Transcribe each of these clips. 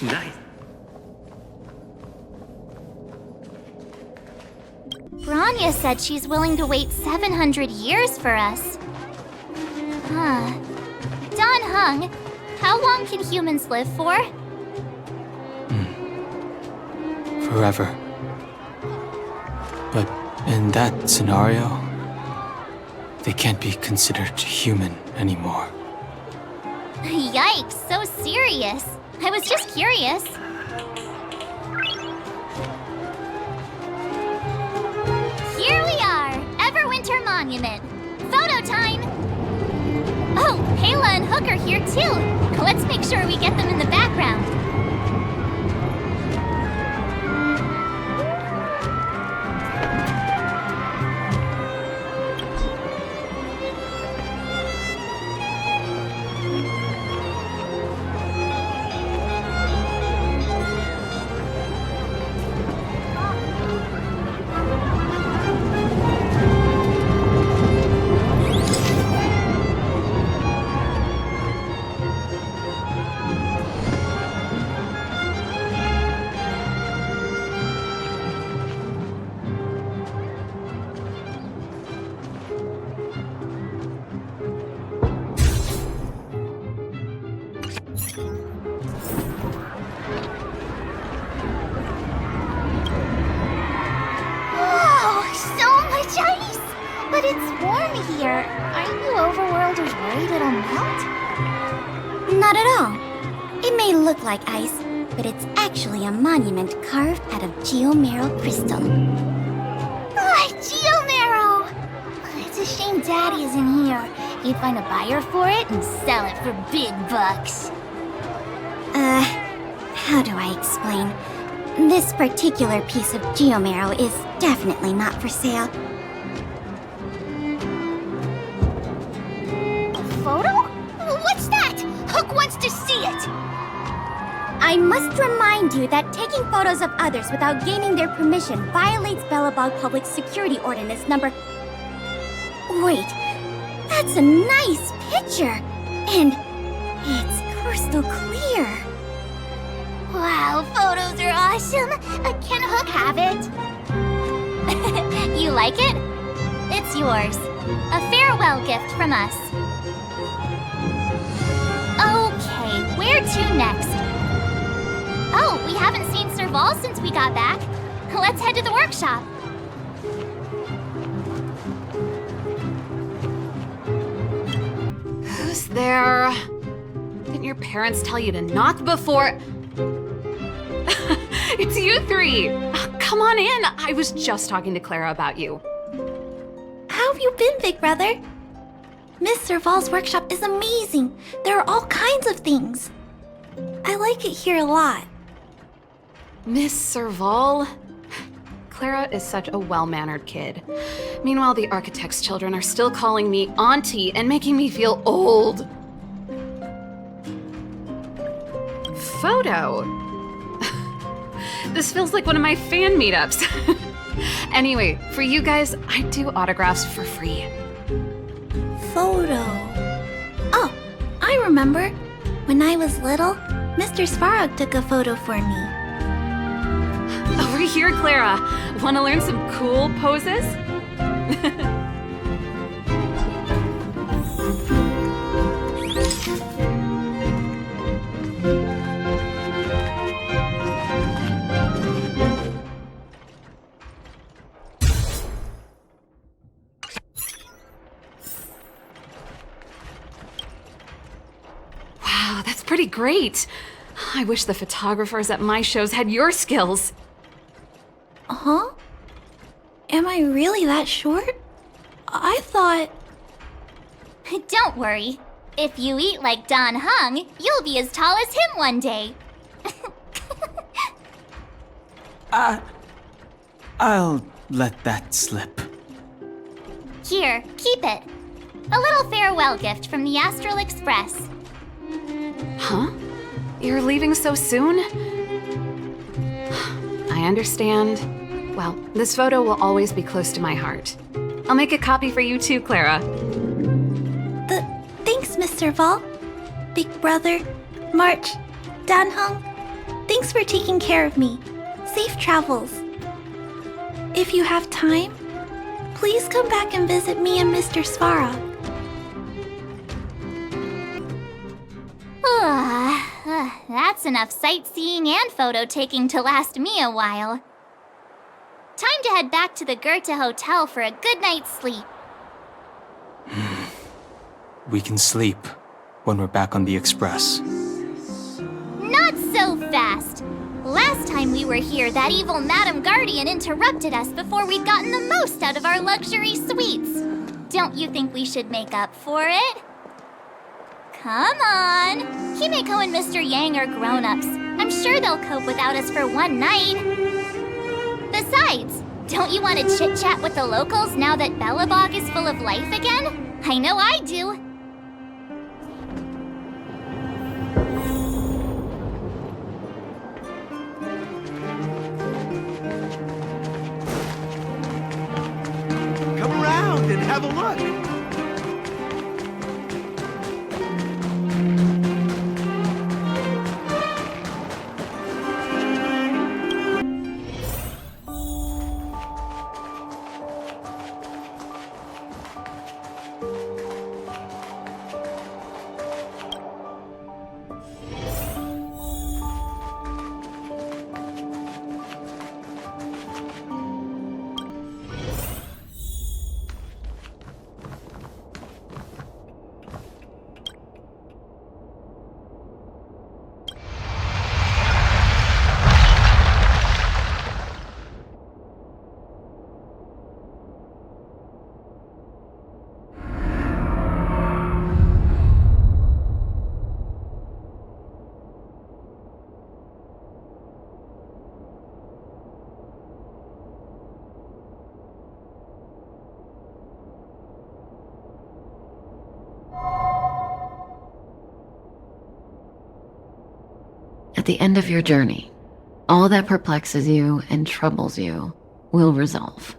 Nice. Branya said she's willing to wait 700 years for us. Huh. Don Hung, how long can humans live for? Forever. But in that scenario, they can't be considered human anymore. Yikes, so serious. I was just curious. Here we are, Everwinter Monument. Photo time! Oh, Kayla and Hook are here too. Let's make sure we get them in the background. But it's warm here. Aren't you overworlders worried it'll melt? Not at all. It may look like ice, but it's actually a monument carved out of geomerald crystal. Ah, geomerald! It's a shame Daddy isn't here. He'd find a buyer for it and sell it for big bucks. How do I explain? This particular piece of geomerald is definitely not for sale. Photo? What's that? Hook wants to see it! I must remind you that taking photos of others without gaining their permission violates Belobog Public Security Ordinance number... Wait, that's a nice picture! And it's crystal clear! Wow, photos are awesome! Can Hook have it? You like it? It's yours. A farewell gift from us. Okay, where to next? Oh, we haven't seen Serval since we got back. Let's head to the workshop. Who's there? Didn't your parents tell you to knock before... It's you three! Come on in! I was just talking to Clara about you. How have you been, big brother? Miss Serval's workshop is amazing. There are all kinds of things. I like it here a lot. Miss Serval? Clara is such a well-mannered kid. Meanwhile, the architect's children are still calling me auntie and making me feel old. Photo? This feels like one of my fan meetups. Anyway, for you guys, I do autographs for free. Photo. Oh, I remember. When I was little, Mr. Svarog took a photo for me. Over here, Clara. Want to learn some cool poses? Wow, that's pretty great. I wish the photographers at my shows had your skills. Huh? Am I really that short? I thought... Don't worry. If you eat like Don Hung, you'll be as tall as him one day. I'll let that slip. Here, keep it. A little farewell gift from the Astral Express. Huh? You're leaving so soon? I understand. Well, this photo will always be close to my heart. I'll make a copy for you too, Clara. Thanks, Mr. Vol. Big Brother, March, Dan Hung. Thanks for taking care of me. Safe travels. If you have time, please come back and visit me and Mr. Svarog. That's enough sightseeing and photo taking to last me a while. Time to head back to the Goethe Hotel for a good night's sleep. We can sleep when we're back on the express. Not so fast! Last time we were here, that evil Madam Guardian interrupted us before we'd gotten the most out of our luxury suites. Don't you think we should make up for it? Come on! Himeko and Mr. Yang are grown-ups. I'm sure they'll cope without us for one night. Besides, don't you want to chit-chat with the locals now that Belobog is full of life again? I know I do. Come around and have a look. At the end of your journey, all that perplexes you and troubles you will resolve.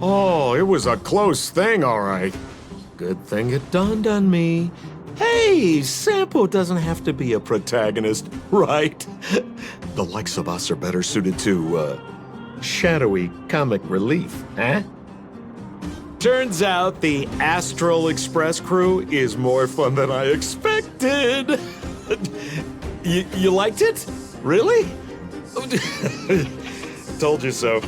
Oh, it was a close thing, all right. Good thing it dawned on me. Hey, Sampo doesn't have to be a protagonist, right? The likes of us are better suited to, shadowy comic relief, eh? Turns out the Astral Express crew is more fun than I expected. You liked it? Really? Told you so.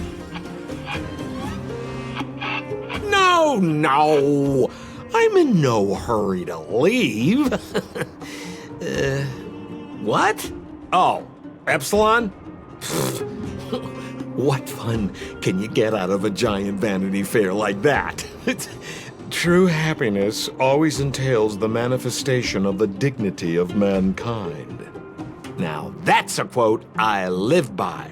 No! I'm in no hurry to leave. What? Oh, Epsilon? What fun can you get out of a giant Vanity Fair like that? True happiness always entails the manifestation of the dignity of mankind. Now, that's a quote I live by.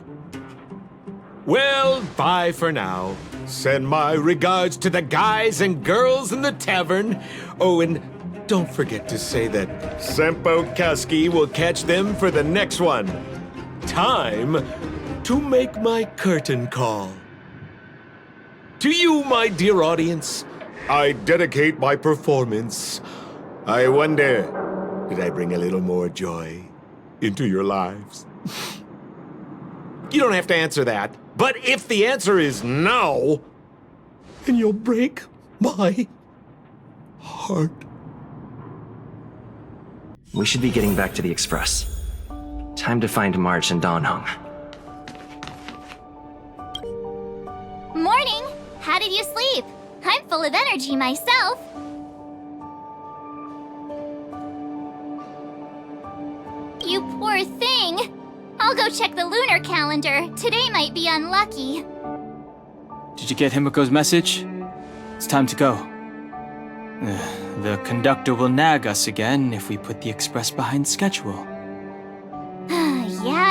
Well, bye for now. Send my regards to the guys and girls in the tavern. Oh, and don't forget to say that Sempo Kaski will catch them for the next one. Time to make my curtain call. To you, my dear audience, I dedicate my performance. I wonder, did I bring a little more joy into your lives? You don't have to answer that. But if the answer is no, then you'll break my heart. We should be getting back to the Express. Time to find March and Donhong. Morning! How did you sleep? I'm full of energy myself. You poor thing. I'll go check the lunar calendar. Today might be unlucky. Did you get Himiko's message? It's time to go. The conductor will nag us again if we put the express behind schedule.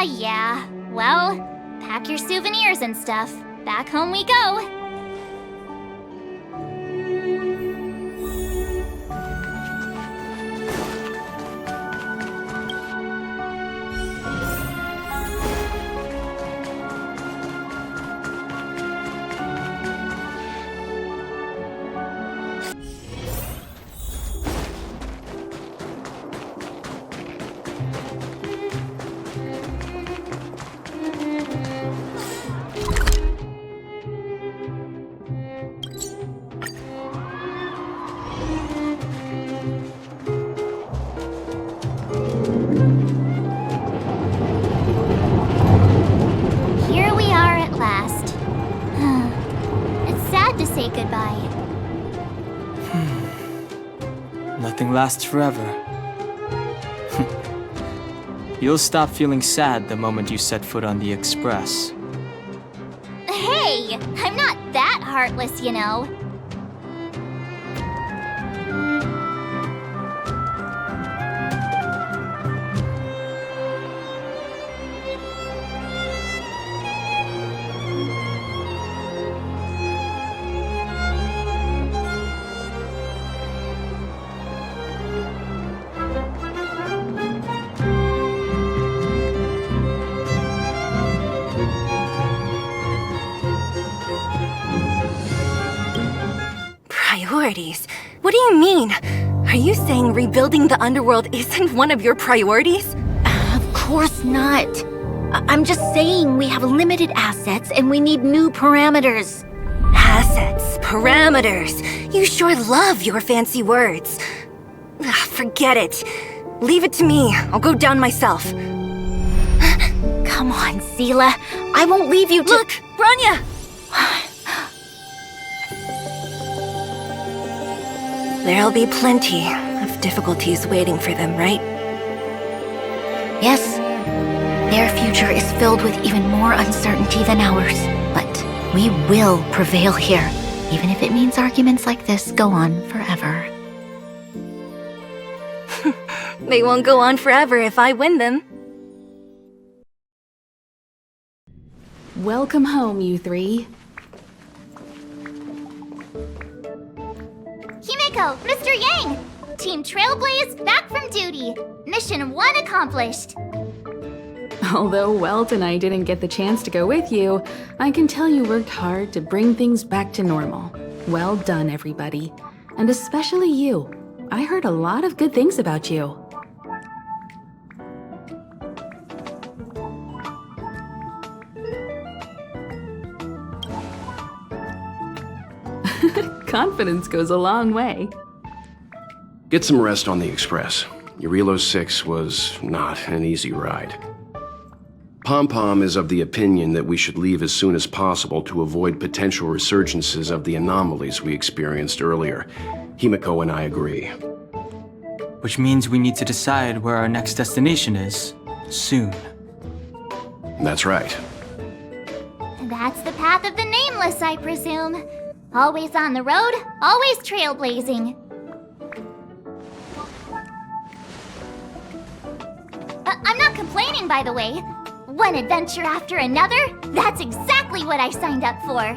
Yeah. Well, pack your souvenirs and stuff. Back home we go. Nothing lasts forever. You'll stop feeling sad the moment you set foot on the Express. Hey, I'm not that heartless, you know. Priorities? What do you mean? Are you saying rebuilding the underworld isn't one of your priorities? Of course not. I'm just saying we have limited assets and we need new parameters. Assets, parameters. You sure love your fancy words. Forget it. Leave it to me. I'll go down myself. Come on, Seela. I won't leave you to— Look, Branya! There'll be plenty of difficulties waiting for them, right? Yes, their future is filled with even more uncertainty than ours. But we will prevail here, even if it means arguments like this go on forever. They won't go on forever if I win them. Welcome home, you three. Himeko, Mr. Yang! Team Trailblaze back from duty. Mission 1 accomplished. Although Welt and I didn't get the chance to go with you, I can tell you worked hard to bring things back to normal. Well done, everybody. And especially you. I heard a lot of good things about you. Confidence goes a long way. Get some rest on the Express. JARILO-VI was not an easy ride. Pom-Pom is of the opinion that we should leave as soon as possible to avoid potential resurgences of the anomalies we experienced earlier. Himeko and I agree. Which means we need to decide where our next destination is, soon. That's right. That's the path of the Nameless, I presume. Always on the road, always trailblazing. I'm not complaining, by the way. One adventure after another, that's exactly what I signed up for.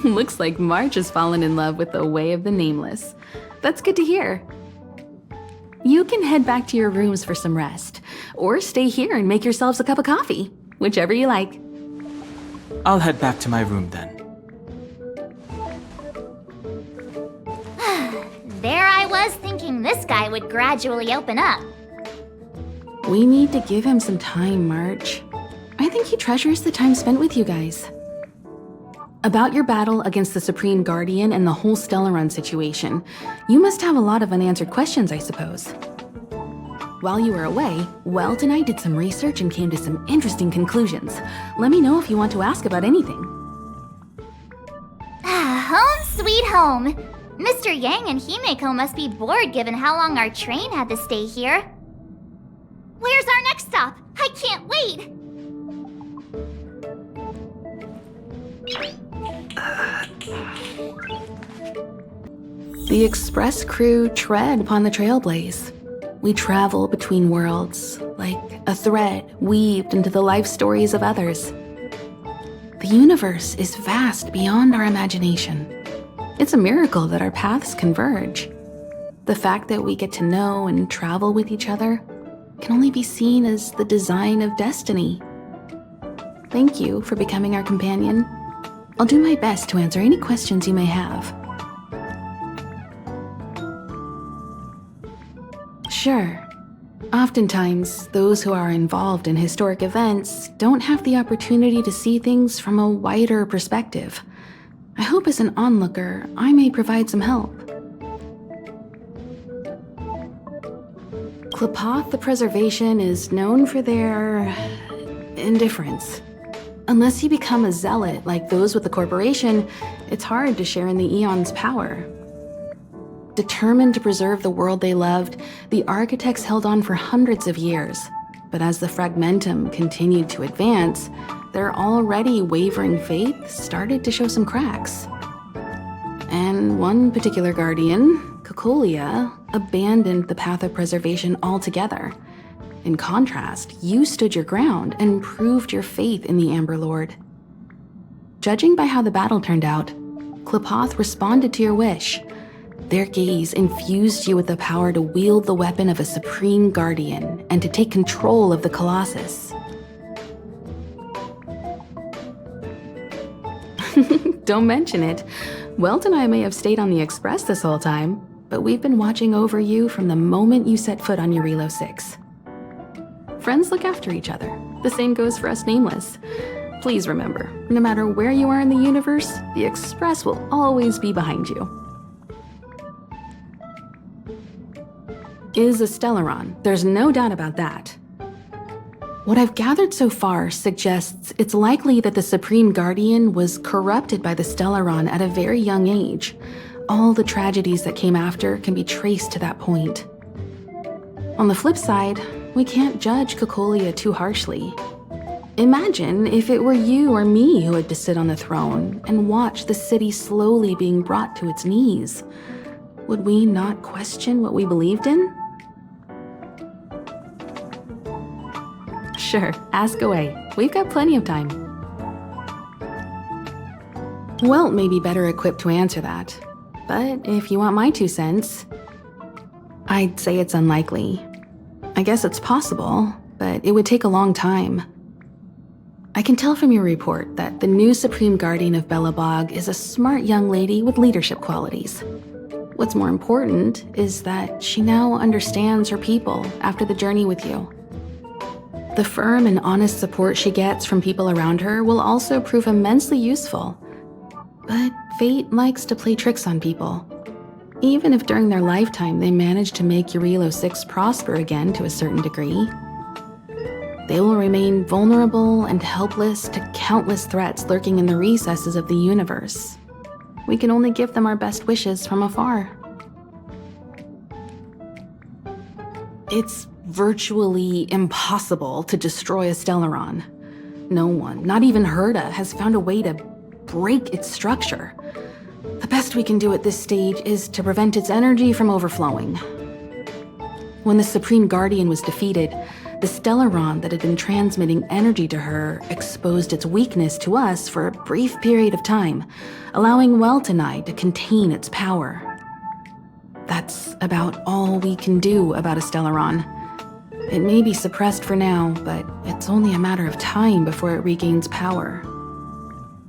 Looks like March has fallen in love with the way of the Nameless. That's good to hear. You can head back to your rooms for some rest, or stay here and make yourselves a cup of coffee, whichever you like. I'll head back to my room then. There I was thinking this guy would gradually open up. We need to give him some time, March. I think he treasures the time spent with you guys. About your battle against the Supreme Guardian and the whole Stellaron situation, you must have a lot of unanswered questions, I suppose. While you were away, Welt and I did some research and came to some interesting conclusions. Let me know if you want to ask about anything. Home sweet home. Mr. Yang and Himeko must be bored given how long our train had to stay here. Where's our next stop? I can't wait! The Express crew tread upon the Trailblaze. We travel between worlds, like a thread weaved into the life stories of others. The universe is vast beyond our imagination. It's a miracle that our paths converge. The fact that we get to know and travel with each other can only be seen as the design of destiny. Thank you for becoming our companion. I'll do my best to answer any questions you may have. Sure. Oftentimes, those who are involved in historic events don't have the opportunity to see things from a wider perspective. I hope as an onlooker, I may provide some help. Klapoth the Preservation is known for their indifference. Unless you become a zealot like those with the corporation, it's hard to share in the Aeon's power. Determined to preserve the world they loved, the architects held on for hundreds of years. But as the fragmentum continued to advance, their already wavering faith started to show some cracks. And one particular guardian, Cocolia, abandoned the path of preservation altogether. In contrast, you stood your ground and proved your faith in the Amber Lord. Judging by how the battle turned out, Klapoth responded to your wish. Their gaze infused you with the power to wield the weapon of a supreme guardian and to take control of the Colossus. Don't mention it. Welt and I may have stayed on the Express this whole time, but we've been watching over you from the moment you set foot on JARILO-VI. Friends look after each other. The same goes for us Nameless. Please remember, no matter where you are in the universe, the Express will always be behind you. Is a Stellaron, there's no doubt about that. What I've gathered so far suggests it's likely that the Supreme Guardian was corrupted by the Stellaron at a very young age. All the tragedies that came after can be traced to that point. On the flip side, we can't judge Cocolia too harshly. Imagine if it were you or me who had to sit on the throne and watch the city slowly being brought to its knees. Would we not question what we believed in? Sure, ask away. We've got plenty of time. Welt may be better equipped to answer that, but if you want my 2 cents, I'd say it's unlikely. I guess it's possible, but it would take a long time. I can tell from your report that the new Supreme Guardian of Belobog is a smart young lady with leadership qualities. What's more important is that she now understands her people after the journey with you. The firm and honest support she gets from people around her will also prove immensely useful. But fate likes to play tricks on people. Even if during their lifetime they manage to make JARILO-VI prosper again to a certain degree, they will remain vulnerable and helpless to countless threats lurking in the recesses of the universe. We can only give them our best wishes from afar. It's virtually impossible to destroy a Stellaron. No one, not even Herta, has found a way to break its structure. The best we can do at this stage is to prevent its energy from overflowing. When the Supreme Guardian was defeated, the Stellaron that had been transmitting energy to her exposed its weakness to us for a brief period of time, allowing Welt and I to contain its power. That's about all we can do about a Stellaron. It may be suppressed for now, but it's only a matter of time before it regains power.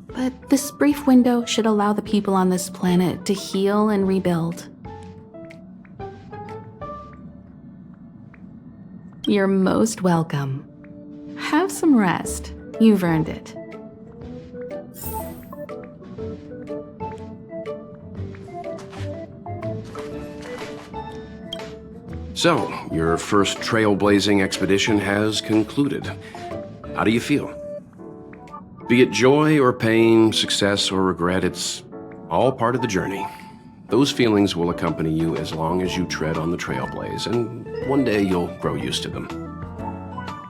But this brief window should allow the people on this planet to heal and rebuild. You're most welcome. Have some rest. You've earned it. So, your first trailblazing expedition has concluded. How do you feel? Be it joy or pain, success or regret, it's all part of the journey. Those feelings will accompany you as long as you tread on the Trailblaze, and one day you'll grow used to them.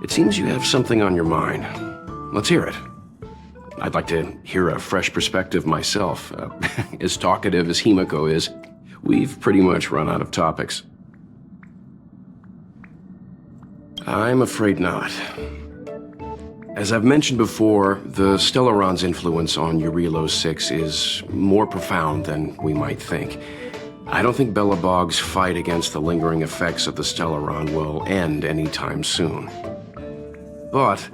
It seems you have something on your mind. Let's hear it. I'd like to hear a fresh perspective myself. As talkative as Himiko is, we've pretty much run out of topics. I'm afraid not. As I've mentioned before, the Stellaron's influence on JARILO-VI is more profound than we might think. I don't think Belobog's fight against the lingering effects of the Stellaron will end anytime soon. But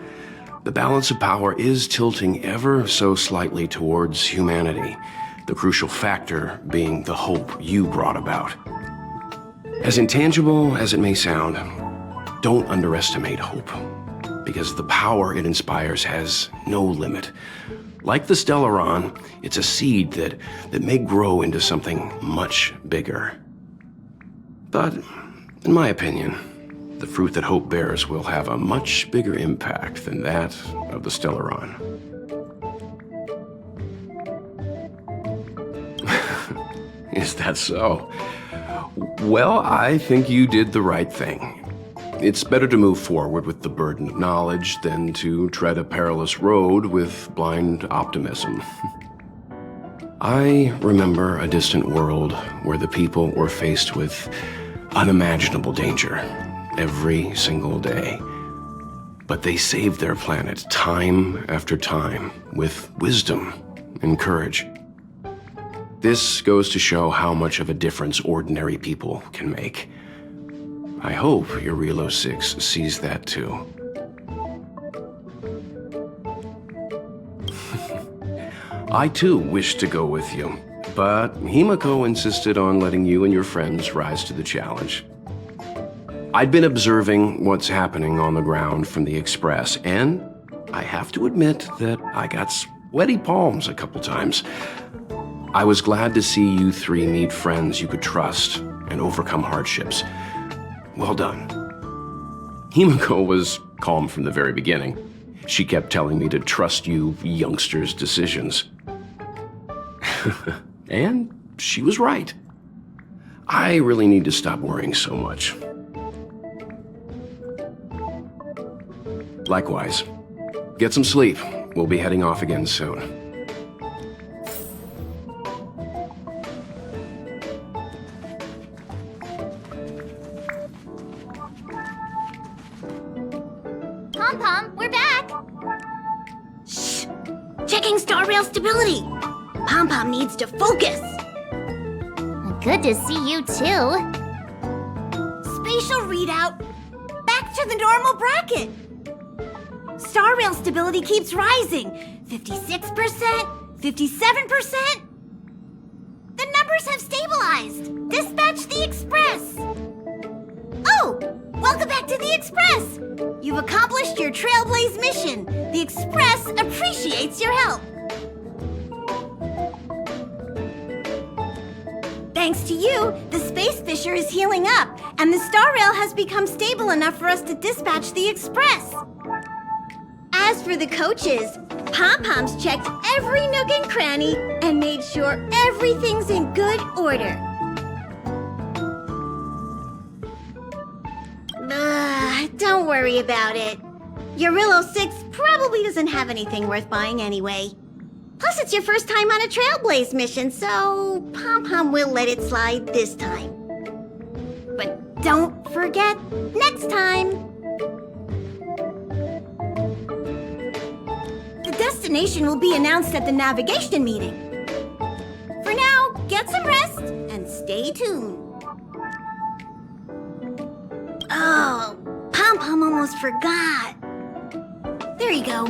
the balance of power is tilting ever so slightly towards humanity, the crucial factor being the hope you brought about. As intangible as it may sound, don't underestimate hope, because the power it inspires has no limit. Like the Stellaron, it's a seed that may grow into something much bigger. But, in my opinion, the fruit that hope bears will have a much bigger impact than that of the Stellaron. Is that so? Well, I think you did the right thing. It's better to move forward with the burden of knowledge than to tread a perilous road with blind optimism. I remember a distant world where the people were faced with unimaginable danger every single day. But they saved their planet time after time with wisdom and courage. This goes to show how much of a difference ordinary people can make. I hope JARILO-VI sees that too. I too wish to go with you, but Himiko insisted on letting you and your friends rise to the challenge. I'd been observing what's happening on the ground from the Express, and I have to admit that I got sweaty palms a couple times. I was glad to see you three meet friends you could trust and overcome hardships. Well done. Himiko was calm from the very beginning. She kept telling me to trust you youngsters' decisions. And she was right. I really need to stop worrying so much. Likewise. Get some sleep. We'll be heading off again soon. Pom-Pom, we're back! Shh! Checking StarRail stability! Pom-Pom needs to focus! Good to see you too. Spatial readout! Back to the normal bracket! StarRail stability keeps rising. 56%, 57%. The numbers have stabilized. Dispatch the Express. Oh, welcome back to the Express. You've accomplished your Trailblaze mission. The Express appreciates your help. Thanks to you, the space fissure is healing up, and the StarRail has become stable enough for us to dispatch the Express. As for the coaches, Pom-Pom's checked every nook and cranny and made sure everything's in good order. Don't worry about it. JARILO-VI probably doesn't have anything worth buying anyway. Plus, it's your first time on a Trailblaze mission, so Pom-Pom will let it slide this time. But don't forget, next time! The destination will be announced at the navigation meeting. For now, get some rest and stay tuned. Oh, Pom-Pom almost forgot. There you go.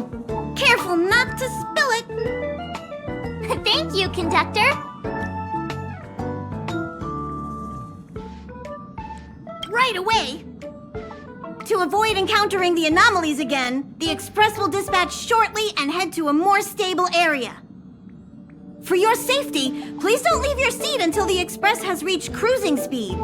Careful not to spill it. Thank you, conductor. Right away. To avoid encountering the anomalies again, the Express will dispatch shortly and head to a more stable area. For your safety, please don't leave your seat until the Express has reached cruising speed.